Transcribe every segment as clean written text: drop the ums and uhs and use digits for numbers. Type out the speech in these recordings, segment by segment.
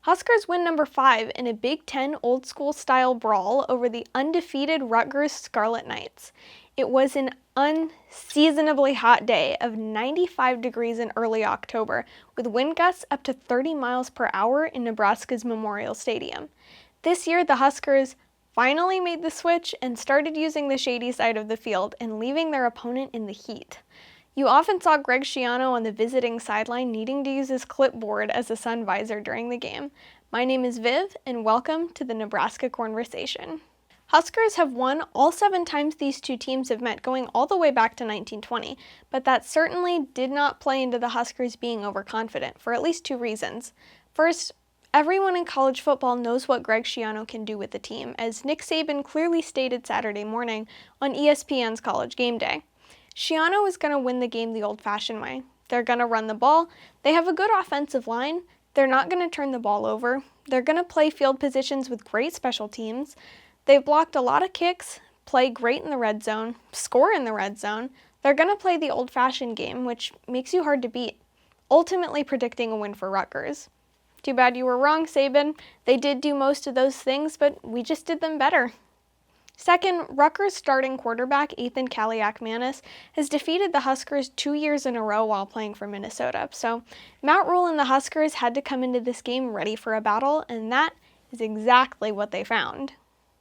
Huskers win number 5 in a Big Ten old-school-style brawl over the undefeated Rutgers Scarlet Knights. It was an unseasonably hot day of 95 degrees in early October, with wind gusts up to 30 miles per hour in Nebraska's Memorial Stadium. This year, the Huskers finally made the switch and started using the shady side of the field and leaving their opponent in the heat. You often saw Greg Schiano on the visiting sideline needing to use his clipboard as a sun visor during the game. My name is Viv, and welcome to the Nebraska Conversation. Huskers have won all 7 times these two teams have met, going all the way back to 1920, but that certainly did not play into the Huskers being overconfident for at least 2 reasons. First, everyone in college football knows what Greg Schiano can do with the team, as Nick Saban clearly stated Saturday morning on ESPN's College Game Day. Schiano is going to win the game the old-fashioned way. They're going to run the ball. They have a good offensive line. They're not going to turn the ball over. They're going to play field positions with great special teams. They've blocked a lot of kicks, play great in the red zone, score in the red zone. They're going to play the old-fashioned game, which makes you hard to beat, ultimately predicting a win for Rutgers. Too bad you were wrong, Saban. They did do most of those things, but we just did them better. Second, Rutgers starting quarterback Ethan Kaliak-Manis has defeated the Huskers 2 years in a row while playing for Minnesota. So Matt Rhule and the Huskers had to come into this game ready for a battle, and that is exactly what they found.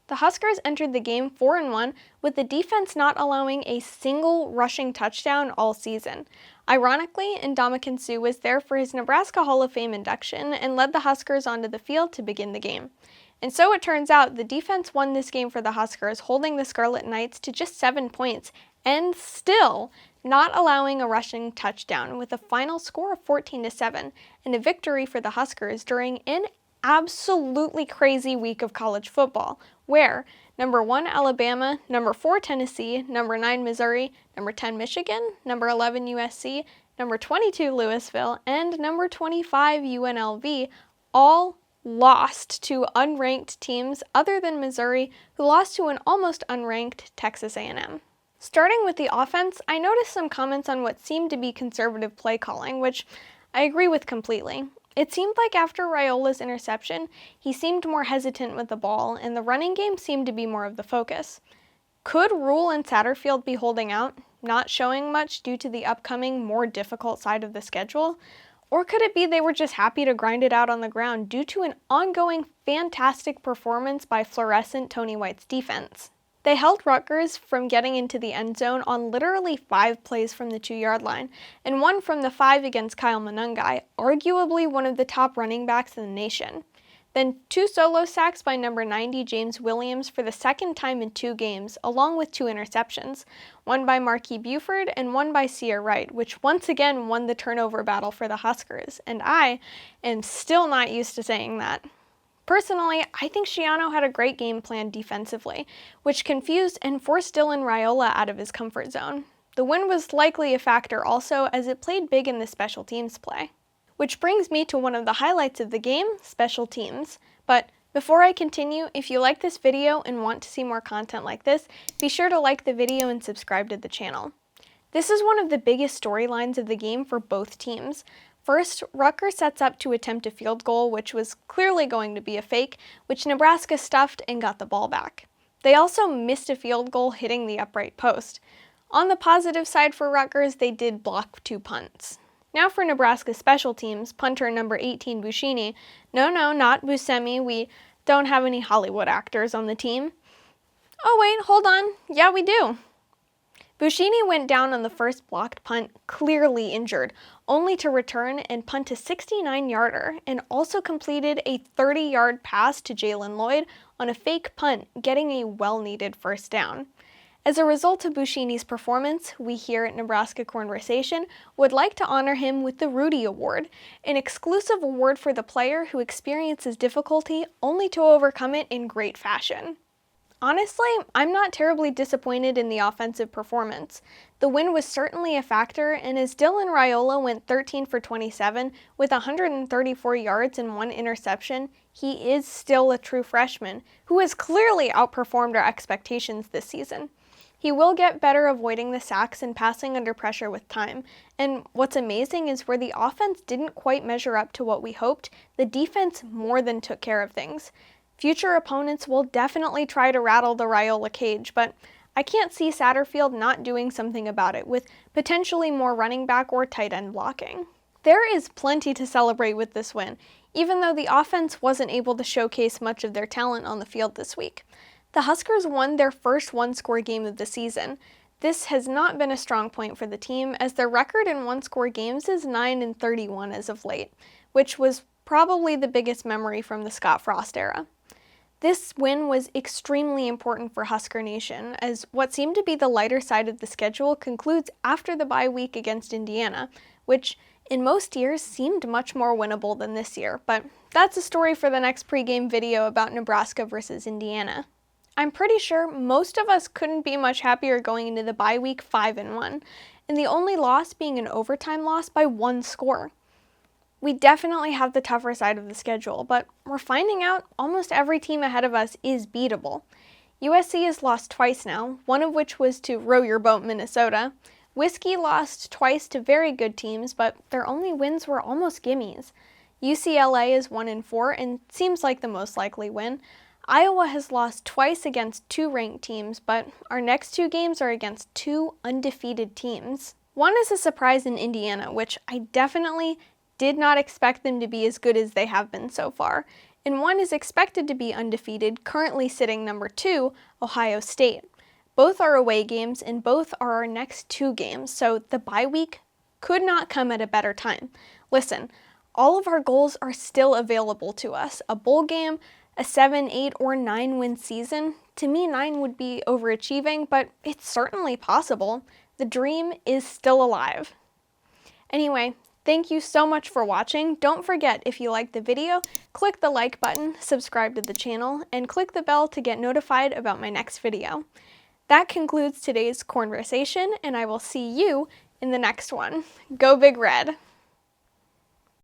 The Huskers entered the game 4-1 with the defense not allowing a single rushing touchdown all season. Ironically, Ndamukong Suh was there for his Nebraska Hall of Fame induction and led the Huskers onto the field to begin the game. And so it turns out the defense won this game for the Huskers, holding the Scarlet Knights to just 7 points and still not allowing a rushing touchdown, with a final score of 14-7 and a victory for the Huskers during an absolutely crazy week of college football, where number 1 Alabama, number 4 Tennessee, number 9 Missouri, number 10 Michigan, number 11 USC, number 22 Louisville, and number 25 UNLV all lost to unranked teams other than Missouri, who lost to an almost unranked Texas A&M. Starting with the offense, I noticed some comments on what seemed to be conservative play calling, which I agree with completely. It seemed like after Raiola's interception, he seemed more hesitant with the ball, and the running game seemed to be more of the focus. Could Rhule and Satterfield be holding out, not showing much due to the upcoming, more difficult side of the schedule? Or could it be they were just happy to grind it out on the ground due to an ongoing fantastic performance by fluorescent Tony White's defense? They held Rutgers from getting into the end zone on literally 5 plays from the 2-yard line, and 1 from the 5 against Kyle Monangai, arguably one of the top running backs in the nation. Then 2 solo sacks by number 90 James Williams for the second time in 2 games, along with 2 interceptions, 1 by Marquis Buford and 1 by Sear Wright, which once again won the turnover battle for the Huskers, and I am still not used to saying that. Personally, I think Schiano had a great game plan defensively, which confused and forced Dylan Raiola out of his comfort zone. The win was likely a factor also, as it played big in the special teams play. Which brings me to one of the highlights of the game, special teams. But before I continue, if you like this video and want to see more content like this, be sure to like the video and subscribe to the channel. This is one of the biggest storylines of the game for both teams. First, Rutgers sets up to attempt a field goal, which was clearly going to be a fake, which Nebraska stuffed and got the ball back. They also missed a field goal hitting the upright post. On the positive side for Rutgers, they did block 2 punts. Now for Nebraska special teams, punter number 18 Buschini. No, not Buscemi. We don't have any Hollywood actors on the team. Oh wait, hold on. Yeah, we do. Buschini went down on the first blocked punt, clearly injured, only to return and punt a 69-yarder, and also completed a 30-yard pass to Jalen Lloyd on a fake punt, getting a well-needed first down. As a result of Buschini's performance, we here at Nebraska Conversation would like to honor him with the Rudy Award, an exclusive award for the player who experiences difficulty only to overcome it in great fashion. Honestly, I'm not terribly disappointed in the offensive performance. The win was certainly a factor, and as Dylan Raiola went 13 for 27 with 134 yards and 1 interception, he is still a true freshman who has clearly outperformed our expectations this season. He will get better avoiding the sacks and passing under pressure with time. And what's amazing is where the offense didn't quite measure up to what we hoped, the defense more than took care of things. Future opponents will definitely try to rattle the Raiola cage, but I can't see Satterfield not doing something about it with potentially more running back or tight end blocking. There is plenty to celebrate with this win, even though the offense wasn't able to showcase much of their talent on the field this week. The Huskers won their first one-score game of the season. This has not been a strong point for the team, as their record in one-score games is 9-31 as of late, which was probably the biggest memory from the Scott Frost era. This win was extremely important for Husker Nation, as what seemed to be the lighter side of the schedule concludes after the bye week against Indiana, which in most years seemed much more winnable than this year, but that's a story for the next pregame video about Nebraska versus Indiana. I'm pretty sure most of us couldn't be much happier going into the bye week 5-1, and the only loss being an overtime loss by 1 score. We definitely have the tougher side of the schedule, but we're finding out almost every team ahead of us is beatable. USC has lost twice now, one of which was to Row Your Boat, Minnesota. Whiskey lost twice to very good teams, but their only wins were almost gimmies. UCLA is 1-4 and seems like the most likely win. Iowa has lost twice against 2 ranked teams, but our next 2 games are against 2 undefeated teams. One is a surprise in Indiana, which I definitely did not expect them to be as good as they have been so far, and one is expected to be undefeated, currently sitting number 2, Ohio State. Both are away games, and both are our next 2 games, so the bye week could not come at a better time. Listen, all of our goals are still available to us. A bowl game, a 7, 8, or 9 win season. To me, 9 would be overachieving, but it's certainly possible. The dream is still alive. Anyway, thank you so much for watching. Don't forget, if you liked the video, click the like button, subscribe to the channel, and click the bell to get notified about my next video. That concludes today's conversation, and I will see you in the next one. Go Big Red!